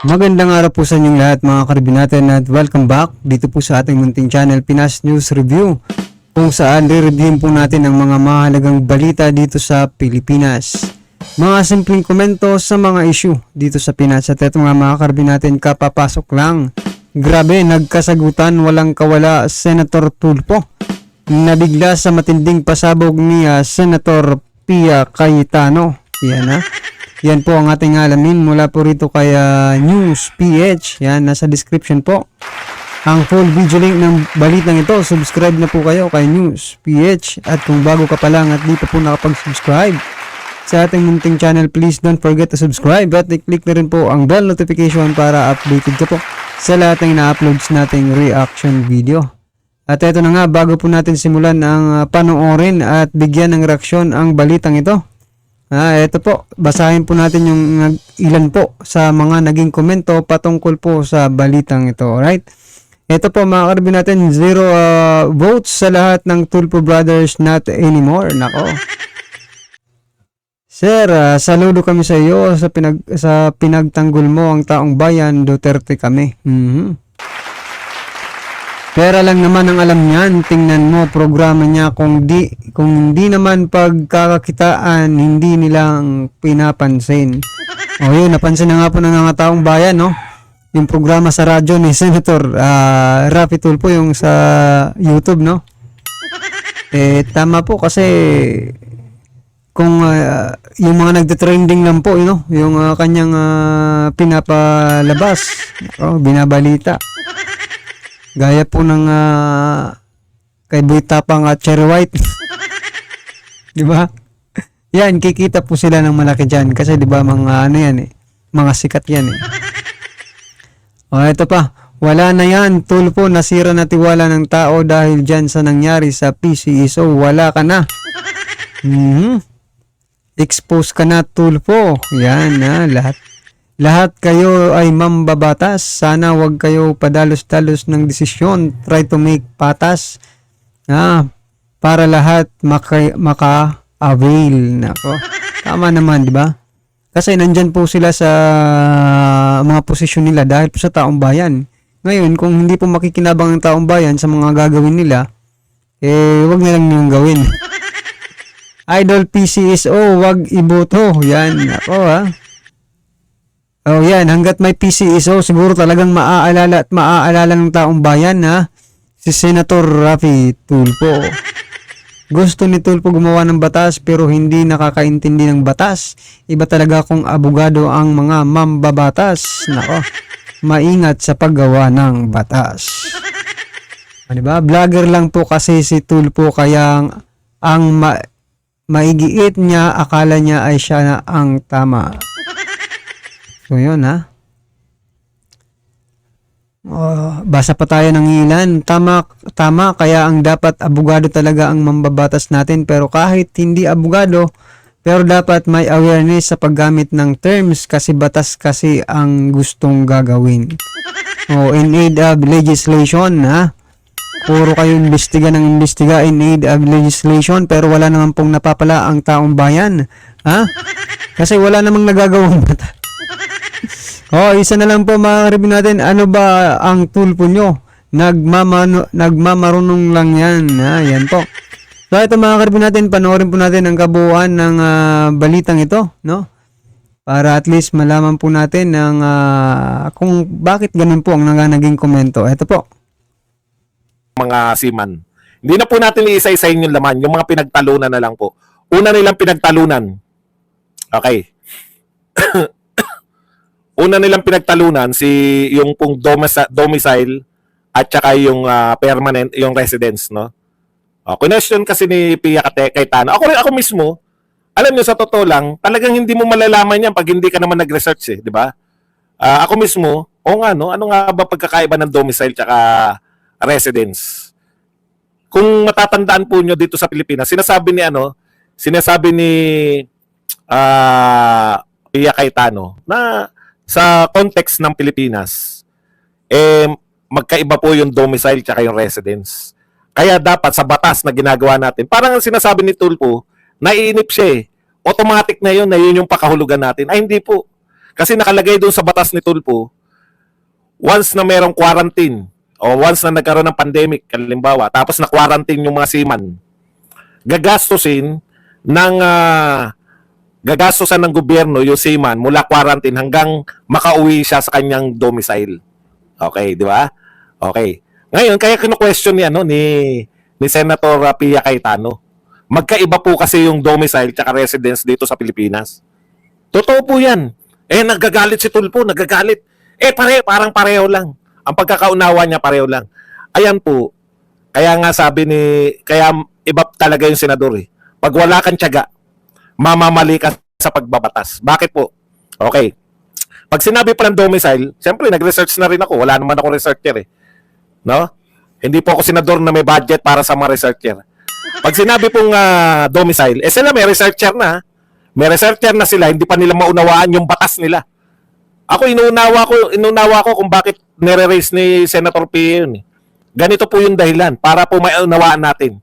Magandang araw po sa inyong lahat mga karibin natin at welcome back dito po sa ating munting channel Pinas News Review, kung saan re-reviewin po natin ang mga mahalagang balita dito sa Pilipinas. Mga simpleng komento sa mga issue dito sa Pinas. At ito nga mga karibin natin, kapapasok lang. Grabe, nagkasagutan walang kawala Senator Tulfo. Nabigla sa matinding pasabog ni Senator Pia Cayetano. Yan po ang ating alamin mula po rito kay News PH. Yan, nasa description po ang full video link ng balitang ito. Subscribe na po kayo kay News PH. At kung bago ka pa lang at di pa po nakapag-subscribe sa ating munting channel, please don't forget to subscribe at i-click na rin po ang bell notification para updated ka po sa lahat ng na-uploads nating reaction video. At ito na nga, bago po natin simulan ang panoorin at bigyan ng reaksyon ang balitang ito, ito po, basahin po natin yung ilan po sa mga naging komento patungkol po sa balitang ito. Alright? Ito po mga karibin natin, 0 votes sa lahat ng Tulfo Brothers not anymore. Nako. Sir, saludo kami sa iyo sa pinagtanggol mo ang taong bayan, Duterte kami. Pera lang naman ang alam niyan. Tingnan mo programa niya, kung di naman pagkakakitaan, hindi nilang pinapansin. O yun, napansin na nga po ng mga taong bayan, no? Yung programa sa radyo ni Senator Raffy Tulfo, yung sa YouTube, no? Tama po kasi kung yung mga nagte-trending lang po, yung kanyang pinapalabas, binabalita. Gaya po ng kay Boy Tapang at Cherry White. Di ba? Yan, kikita po sila ng malaki dyan. Kasi di ba mga ano yan mga sikat yan O, ito pa. Wala na yan, Tulfo, nasira na tiwala ng tao dahil dyan sa nangyari sa PCSO. Wala ka na. Expose ka na, Tulfo. Yan lahat. Lahat kayo ay mambabatas. Sana wag kayo padalos-dalos ng desisyon. Try to make patas. Para lahat maka-avail. Nako. Tama naman, di ba? Kasi nandyan po sila sa mga posisyon nila dahil po sa taong bayan. Ngayon, kung hindi po makikinabang ang taong bayan sa mga gagawin nila, wag na lang yung gawin. Idol PCSO, wag iboto. Yan, nako Oh, yan. Hanggat may PCSO, siguro talagang maaalala ng taong bayan si Senator Raffy Tulfo. Gusto ni Tulfo gumawa ng batas pero hindi nakakaintindi ng batas. Iba talaga kung abogado ang mga mambabatas. Nako, maingat sa paggawa ng batas. Diba? Vlogger lang po kasi si Tulfo, kaya ang maigiit niya, akala niya ay siya na ang tama. So yun basa pa tayo ng ilan. Tama, kaya ang dapat abogado talaga ang mambabatas natin, pero kahit hindi abogado, pero dapat may awareness sa paggamit ng terms kasi batas kasi ang gustong gagawin. In aid of legislation, puro kayo imbestiga in aid of legislation, pero wala naman pong napapala ang taong bayan. Kasi wala namang nagagawang batas. Isa na lang po mga karibin natin. Ano ba ang Tulfo nyo? Nagmamarunong lang yan. Yan po. So ito mga karibin natin, panoorin po natin ang kabuuan ng balitang ito, no? Para at least malaman po natin kung bakit ganun po ang naging komento. Ito po. Mga siman. Hindi na po natin iisa-isahin yung laman. Yung mga pinagtalunan na lang po. Una nilang pinagtalunan. Okay. Una nilang pinagtalunan yung pong domicile at saka yung permanent, yung residence, no? Question kasi ni Pia Cayetano. Ako mismo, alam niyo sa totoo lang, talagang hindi mo malalaman yan pag hindi ka naman nag-research, di ba? Ako mismo, no? Ano nga ba pagkakaiba ng domicile tsaka residence? Kung matatandaan po nyo dito sa Pilipinas, sinasabi ni Pia Cayetano na sa context ng Pilipinas, magkaiba po yung domicile tsaka yung residence. Kaya dapat sa batas na ginagawa natin, parang sinasabi ni Tulfo, naiinip siya automatic na yun yung pakahulugan natin. Ay, hindi po. Kasi nakalagay doon sa batas ni Tulfo, once na merong quarantine o once na nagkaroon ng pandemic, halimbawa, tapos na quarantine yung mga seaman, gagastusin ng gagastusan ng gobyerno yung seaman mula quarantine hanggang makauwi siya sa kanyang domicile. Okay, di ba? Okay. Ngayon, kaya kino-question ni Senator Pia Cayetano. Magkaiba po kasi yung domicile at residence dito sa Pilipinas. Totoo po yan. Nagagalit si Tulfo, nagagalit. Parang pareho lang. Ang pagkakaunawa niya pareho lang. Ayan po. Kaya nga kaya iba talaga yung senador eh. Pag wala kang tiyaga, mamamali ka sa pagbabatas. Bakit po? Okay. Pag sinabi pa ng domicile, siyempre nag-research na rin ako. Wala naman ako researcher eh. No? Hindi po ako senador na may budget para sa mga researcher. Pag sinabi pong domicile, sila may researcher na. May researcher na sila, hindi pa nila maunawaan yung batas nila. Ako, inunawa ko kung bakit nire-raise ni Senator Pia yun. Ganito po yung dahilan para po maunawaan natin.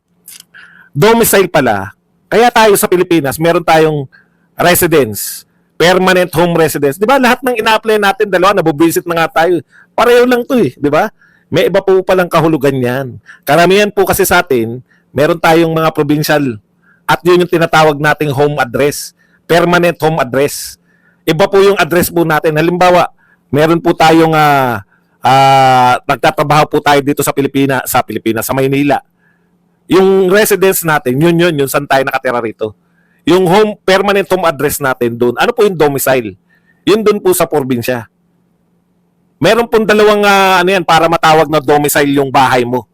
Domicile pala, kaya tayo sa Pilipinas, meron tayong residence, permanent home residence. Di ba lahat ng ina-apply natin, dalawa, nabubisit na nga tayo. Pareho lang to eh, di ba? May iba po palang kahulugan yan. Karamihan po kasi sa atin, meron tayong mga provincial at yun yung tinatawag nating home address. Permanent home address. Iba po yung address po natin. Halimbawa, meron po tayong nagtatrabaho po tayo dito sa Pilipinas, sa Maynila. Yung residence natin, yun saan tayo nakatira rito. Yung permanent home address natin doon, ano po yung domicile? Yun doon po sa probinsya. Meron pong dalawang para matawag na domicile yung bahay mo.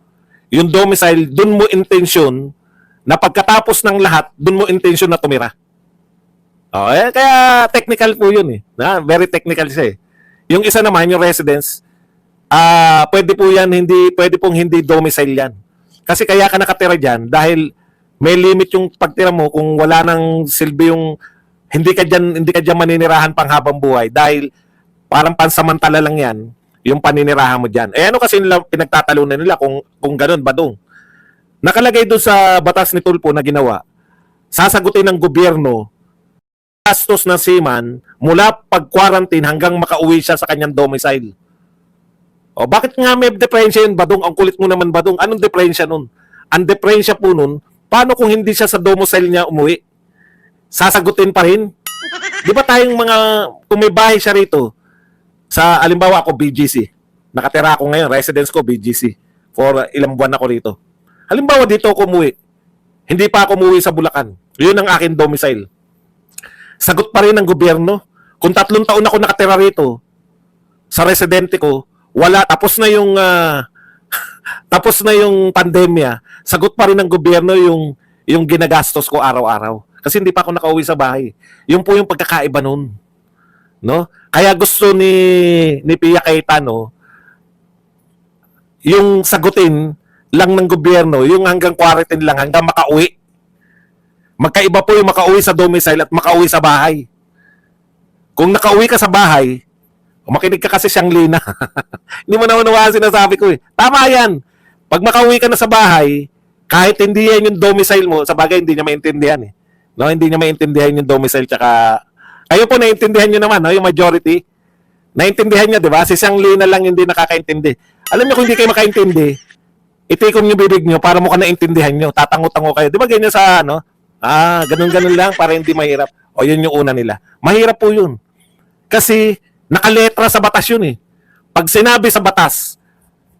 Yung domicile, doon mo intensyon na pagkatapos ng lahat, doon mo intensyon na tumira. Kaya technical po yun eh. Very technical siya eh. Yung isa naman, yung residence, pwede pong hindi domicile yan. Kasi kaya ka nakatira dyan dahil may limit yung pagtira mo kung wala nang silbi yung hindi ka dyan maninirahan pang habang buhay dahil parang pansamantala lang yan yung paninirahan mo dyan. Ano kasi nila pinagtatalunan nila kung ganun ba dong? Nakalagay doon sa batas ni Tulfo na ginawa, sasagutin ng gobyerno gastos ng seaman mula pag-quarantine hanggang makauwi siya sa kanyang domicile. Bakit nga may diferensya yun, Badong? Ang kulit mo naman, Badong. Anong diferensya nun? Ang diferensya po nun, paano kung hindi siya sa domicile niya umuwi? Sasagutin pa rin? Di ba tayong kung may bahay siya rito, alimbawa ako, BGC. Nakatira ako ngayon, residence ko, BGC. For ilang buwan ako rito. Halimbawa dito ako umuwi. Hindi pa ako umuwi sa Bulacan. Yun ang akin domicile. Sagot pa rin ng gobyerno. Kung 3 taon ako nakatira rito sa residente ko, tapos na yung pandemya, sagot pa rin ng gobyerno yung ginagastos ko araw-araw. Kasi hindi pa ako nakauwi sa bahay. Yun po yung pagkakaiba nun. No? Kaya gusto ni Pia Cayetano yung sagutin lang ng gobyerno, yung hanggang quarantine lang, hanggang makauwi. Magkaiba po yung makauwi sa domicile at makauwi sa bahay. Kung nakauwi ka sa bahay, makinig ka kasi siyang Lina. Hindi mo naunawaan sinasabi ko eh. Tama yan. Pag makauwi ka na sa bahay, kahit hindi yan yung domicile mo, sa bagay hindi niya maintindihan eh. No, hindi niya maintindihan yung domicile tsaka kayo po naintindihan niyo naman, no, yung majority. Naintindihan niya, 'di ba? Si Siyang Lina lang hindi nakakaintindi. Alam niyo kung hindi kayo makaintindi, itikon niyo bibig niyo para mo ka naintindihan niyo. Tatango-tango kayo. 'Di ba ganyan sa ganun-ganun lang para hindi mahirap. O yun yung una nila. Mahirap po yun. Kasi nakaletra sa batas yun eh. Pag sinabi sa batas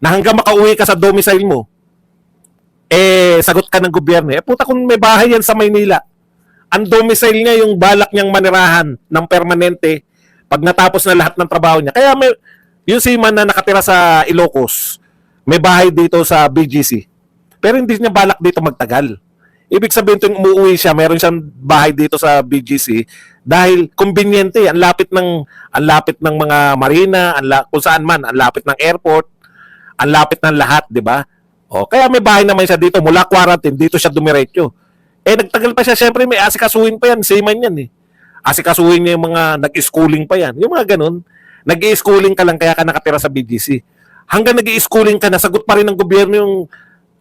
na hanggang makauwi ka sa domicile mo, sagot ka ng gobyerno. Puta kung may bahay yan sa Maynila, ang domicile niya yung balak niyang manirahan ng permanente pag natapos na lahat ng trabaho niya. Kaya yung seaman na nakatira sa Ilocos, may bahay dito sa BGC. Pero hindi niya balak dito magtagal. Ibig sabihin tuwing umuwi siya, meron siyang bahay dito sa BGC dahil conveniente, ang lapit ng mga marina, kung saan man, ang lapit ng airport, ang lapit ng lahat, 'di ba? Kaya may bahay naman siya dito mula quarantine, dito siya dumiretso. Nagtagal pa siya, syempre may asikasuhin pa yan, seaman yan eh. Asikasuhin niya yung mga nag-schooling pa yan. Yung mga ganun, nag-i-schooling ka lang kaya ka nakatira sa BGC. Hanggang nag-i-schooling ka, nasagot pa rin ng gobyerno yung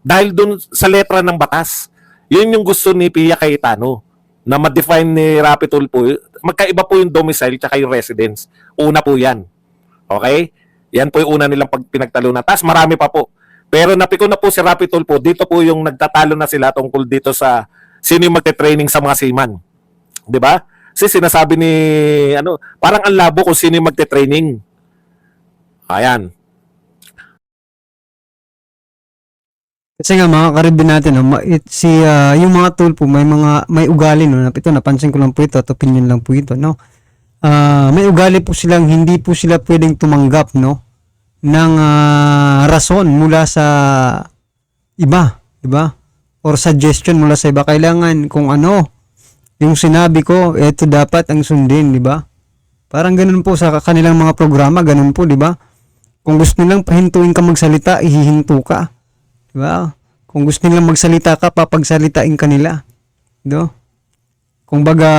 dahil dun sa letra ng batas. Yun yung gusto ni Pia Cayetano na ma-define ni Rapi Tulfo magkaiba po yung domicile tsaka yung residence. Una po yan. Okay? Yan po yung una nilang pinagtalunan. Tapos marami pa po. Pero napiko na po si Rapi Tulfo, dito po yung nagtatalo na sila tungkol dito sa sino yung magte-training sa mga seaman. 'Di ba? Kasi sinasabi ni parang ang labo kung sino yung magte-training. Ayan. Kasi nga mga karibin natin, no, yung mga Tulfo may ugali, no. Ito napansin ko lang po ito, at opinion lang po ito, no. May ugali po silang hindi po sila pwedeng tumanggap, no, ng rason mula sa iba, 'di ba? Or suggestion mula sa iba. Kailangan kung ano yung sinabi ko, ito dapat ang sundin, 'di ba? Parang ganun po sa kanilang mga programa, ganun po, 'di ba? Kung gusto nilang pahintuin ka magsalita, ihihinto ka. 'Di ba? Kung gusto nilang magsalita ka, papagsalitain ka nila. 'No? Kung baga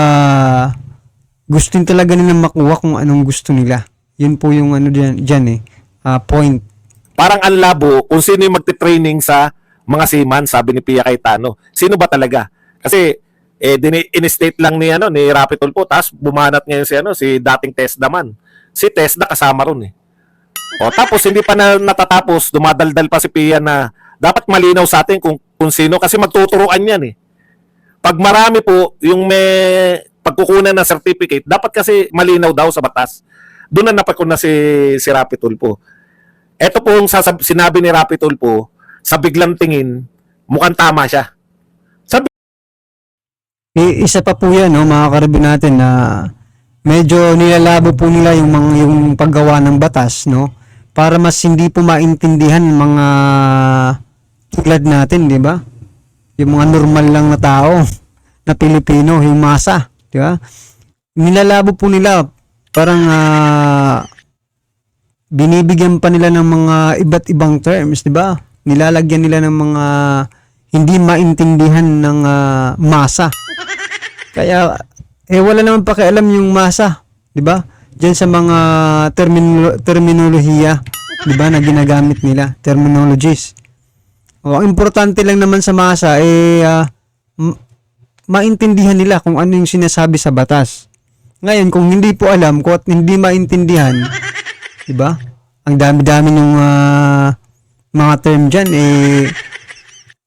gusto talaga nilang makuha kung anong gusto nila. Yun po yung diyan point. Parang ang labo kung sino yung magte-training sa mga seaman, sabi ni Pia Cayetano. Sino ba talaga? Kasi in-state lang ni Rapi Tulfo, tapos bumanat ngayon si dating Tesda man. Si Tesda kasama ron eh. O tapos hindi pa natatapos, dumadaldal pa si Pia na dapat malinaw sa atin kung sino, kasi magtuturuan yan eh. Pag marami po yung may pagkukunan ng certificate, dapat kasi malinaw daw sa batas. Doon na napakuna na si Rapi Tulfo. Ito po yung sinabi ni Rapi Tulfo, sa biglang tingin, mukhang tama siya. Isa pa po yan, no, mga karibin natin, na medyo nilalabo po nila yung paggawa ng batas, no, para mas hindi po maintindihan mga tulad natin, di ba? Yung mga normal lang na tao na Pilipino, yung masa, di ba? Nilalabo po nila, parang binibigyan pa nila ng mga iba't ibang terms, di ba? Nilalagyan nila ng mga hindi maintindihan ng masa. Kaya wala naman pakialam yung masa, 'di ba? Diyan sa mga terminolohiya, 'di ba, na ginagamit nila, terminologies. Ang importante lang naman sa masa maintindihan nila kung ano yung sinasabi sa batas. Ngayon, kung hindi po alam ko at hindi maintindihan, 'di ba? Ang dami-dami ng mga term diyan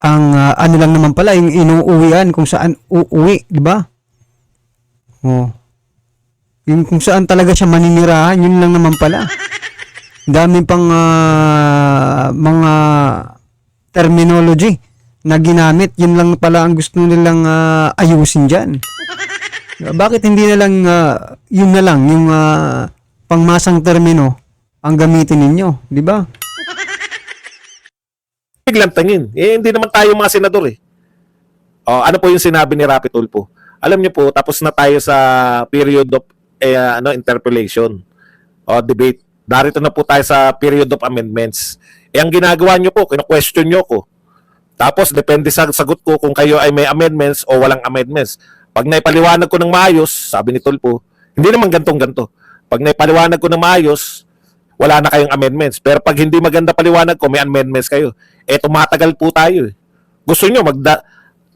ang ano lang naman pala yung inuuwian kung saan uuwi, 'di ba? Yung kung saan talaga siya maninirahan, yun lang naman pala. Dami pang mga terminology na ginamit, yun lang pala ang gusto nilang ayusin diyan. Bakit hindi na lang yun na lang yung pangmasang termino ang gamitin ninyo, 'di ba? Biglang tingin. Hindi naman tayo mga senador eh. Ano po yung sinabi ni Rapi Tulfo? Alam niyo po, tapos na tayo sa period of interpellation o debate. Darito na po tayo sa period of amendments. Ang ginagawa niyo po, kino-question niyo ko. Tapos depende sa sagot ko kung kayo ay may amendments o walang amendments. Pag naipaliwanag ko ng maayos, sabi ni Tulfo, hindi naman gantong-ganto. Pag naipaliwanag ko ng maayos, wala na kayong amendments. Pero pag hindi maganda paliwanag ko, may amendments kayo. Tumatagal po tayo eh. Gusto nyo,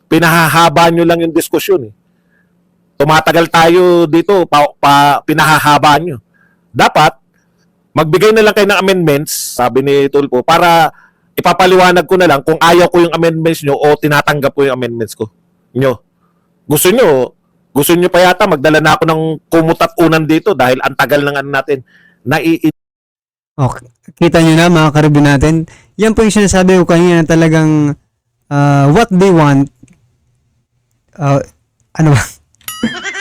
pinahahaba nyo lang yung diskusyon eh. Tumatagal tayo dito, pinahahaba nyo. Dapat, magbigay na lang kayo ng amendments, sabi ni Tulfo, para ipapaliwanag ko na lang kung ayaw ko yung amendments nyo o tinatanggap ko yung amendments ko. Gusto nyo pa yata magdala na ako ng kumutat unan dito dahil ang tagal ng natin. Okay. Kita nyo na mga karibin natin. Yan po yung sinasabi ko kanina, talagang what they want, ano ba?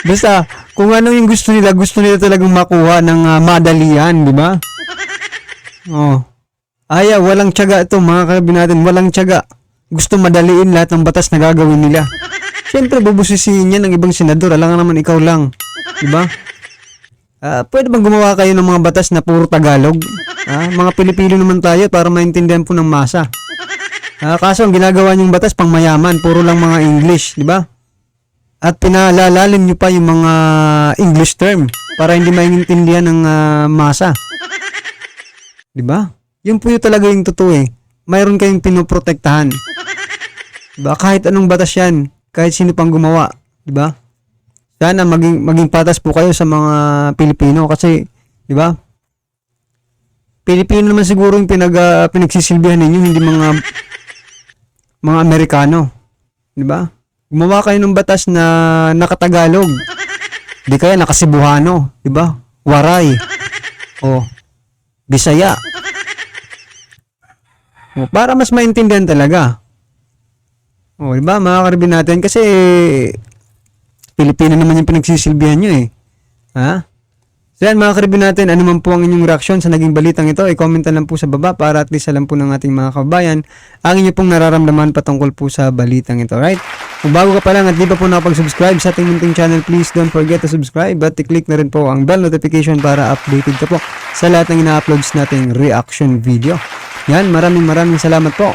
Basta, kung ano yung gusto nila talagang makuha ng madalian, di ba? Walang tiyaga ito mga karibin natin, walang tiyaga. Gusto madaliin lahat ng batas na gagawin nila. Siyempre, bubusisiin yan ng ibang senador, alangan naman ikaw lang, di ba? Pwede bang gumawa kayo ng mga batas na puro Tagalog? Mga Pilipino naman tayo para maintindihan po ng masa. Kaso ang ginagawa niyong batas pang mayaman, puro lang mga English, di ba? At pinalalalim niyo pa yung mga English term para hindi maintindihan ng masa. Di ba? Yun po yung talaga yung totoo eh. Mayroon kayong pinoprotektahan. Diba? Kahit anong batas yan, kahit sino pang gumawa, di ba? Sana maging patas po kayo sa mga Pilipino kasi, di ba? Pilipino naman siguro yung pinagsisilbihan ninyo, hindi mga Amerikano. Di ba? Gumawa kayo ng batas na nakatagalog. Di kaya nakasibuhano, di ba? Waray. O, Bisaya. O, para mas maintindihan talaga. O, di ba? Mga karibin natin kasi Pilipino naman yung pinagsisilbihan nyo eh. Ha? So yan mga karibin natin, ano man po ang inyong reaksyon sa naging balitang ito, i-comment lang po sa baba para at least alam po ng ating mga kababayan ang inyo pong nararamdaman patungkol po sa balitang ito. Right? Kung bago ka pa lang at di pa po nakapag-subscribe sa ating munting channel, please don't forget to subscribe at i-click na rin po ang bell notification para updated ka po sa lahat ng ina-uploads nating reaction video. Yan, maraming salamat po.